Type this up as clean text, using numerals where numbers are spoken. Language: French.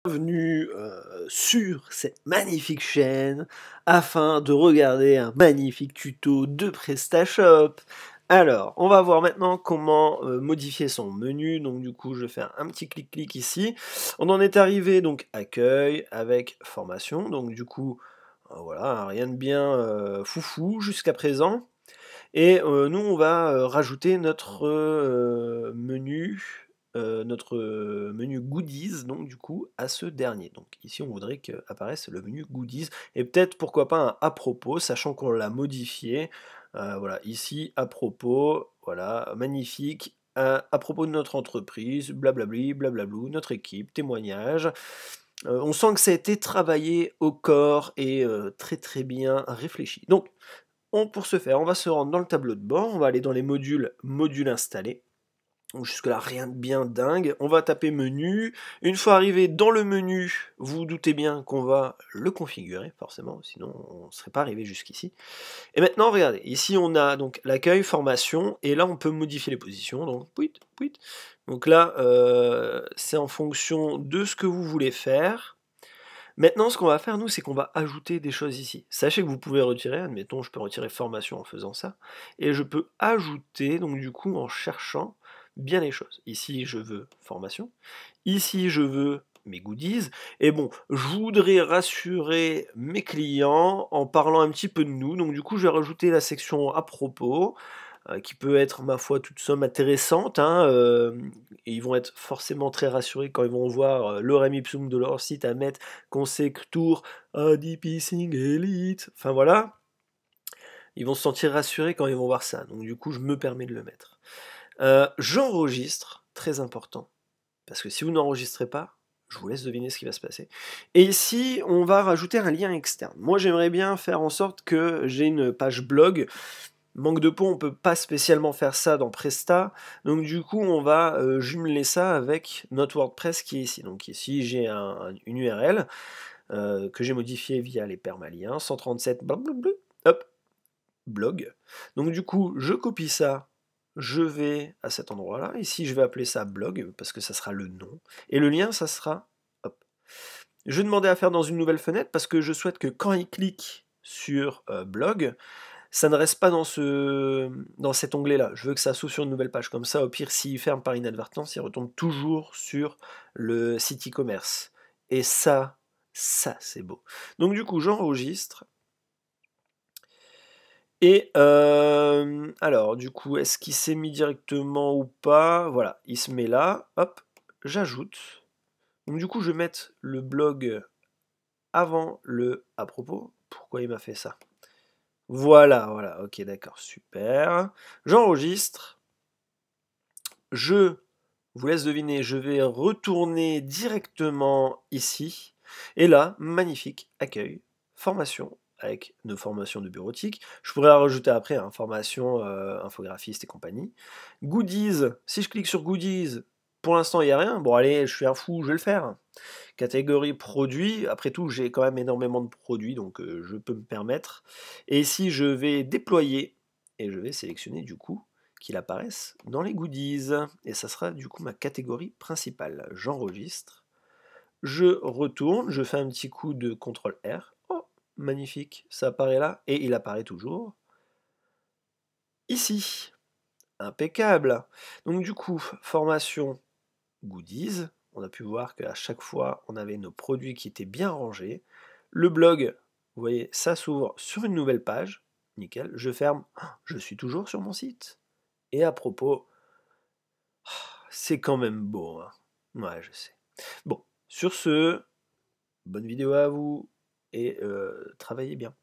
Bienvenue sur cette magnifique chaîne afin de regarder un magnifique tuto de PrestaShop. Alors, on va voir maintenant comment modifier son menu. Donc du coup, je fais un petit clic-clic ici. On en est arrivé donc accueil avec formation. Donc du coup, voilà, rien de bien foufou jusqu'à présent. Et nous, on va rajouter notre menu goodies, donc du coup, à ce dernier. Donc ici, on voudrait qu'apparaisse le menu goodies, et peut-être, pourquoi pas, un à propos, sachant qu'on l'a modifié. Voilà, ici, à propos, voilà, magnifique. À propos de notre entreprise, blablabli, blablablou, notre équipe, témoignage. On sent que ça a été travaillé au corps et très très bien réfléchi. Donc, pour ce faire, on va se rendre dans le tableau de bord, on va aller dans les modules installés. Donc jusque-là, rien de bien dingue. On va taper menu. Une fois arrivé dans le menu, vous vous doutez bien qu'on va le configurer, forcément, sinon on ne serait pas arrivé jusqu'ici. Et maintenant, regardez, ici on a donc l'accueil, formation, et là on peut modifier les positions. Donc, puit, puit. Donc là, c'est en fonction de ce que vous voulez faire. Maintenant, ce qu'on va faire, nous, c'est qu'on va ajouter des choses ici. Sachez que vous pouvez retirer, admettons, je peux retirer formation en faisant ça, et je peux ajouter, donc du coup, en cherchant bien les choses. Ici, je veux formation, ici, je veux mes goodies, et bon, je voudrais rassurer mes clients en parlant un petit peu de nous, donc du coup, je vais rajouter la section à propos, qui peut être, ma foi, toute somme intéressante, hein, et ils vont être forcément très rassurés quand ils vont voir l'orem ipsum de leur site à mettre consectur adipissing elite, enfin voilà, ils vont se sentir rassurés quand ils vont voir ça, donc du coup je me permets de le mettre. J'enregistre, très important, parce que si vous n'enregistrez pas, je vous laisse deviner ce qui va se passer. Et ici, on va rajouter un lien externe. Moi, j'aimerais bien faire en sorte que j'ai une page blog. Manque de peau, on peut pas spécialement faire ça dans Presta, donc du coup on va jumeler ça avec notre WordPress qui est ici. Donc ici j'ai une URL que j'ai modifiée via les permaliens, 137 blablabla, hop, blog. Donc du coup je copie ça, je vais à cet endroit-là, ici je vais appeler ça blog parce que ça sera le nom, et le lien ça sera, hop. Je vais demander à faire dans une nouvelle fenêtre parce que je souhaite que quand il clique sur blog, ça ne reste pas dans cet onglet-là. Je veux que ça s'ouvre sur une nouvelle page. Comme ça, au pire, s'il ferme par inadvertance, il retombe toujours sur le site e-commerce. Et ça c'est beau. Donc du coup, j'enregistre. Et alors, du coup, est-ce qu'il s'est mis directement ou pas? Voilà, il se met là. Hop, j'ajoute. Donc du coup, je vais mettre le blog avant le à propos. Pourquoi il m'a fait ça? Voilà, ok, d'accord, super. J'enregistre. Je vous laisse deviner, je vais retourner directement ici. Et là, magnifique, accueil, formation, avec nos formations de bureautique. Je pourrais rajouter après, hein, formation, infographiste et compagnie. Goodies, si je clique sur Goodies, pour l'instant il n'y a rien. Bon allez, je suis un fou, je vais le faire. Catégorie produits, après tout j'ai quand même énormément de produits, donc je peux me permettre. Et ici je vais déployer, et je vais sélectionner du coup qu'il apparaisse dans les goodies. Et ça sera du coup ma catégorie principale. J'enregistre, je retourne, je fais un petit coup de CTRL R. Oh, magnifique, ça apparaît là, et il apparaît toujours ici. Impeccable. Donc du coup, formation goodies. On a pu voir qu'à chaque fois, on avait nos produits qui étaient bien rangés. Le blog, vous voyez, ça s'ouvre sur une nouvelle page. Nickel, je ferme. Je suis toujours sur mon site. Et à propos, c'est quand même beau, hein. Ouais, je sais. Bon, sur ce, bonne vidéo à vous et travaillez bien.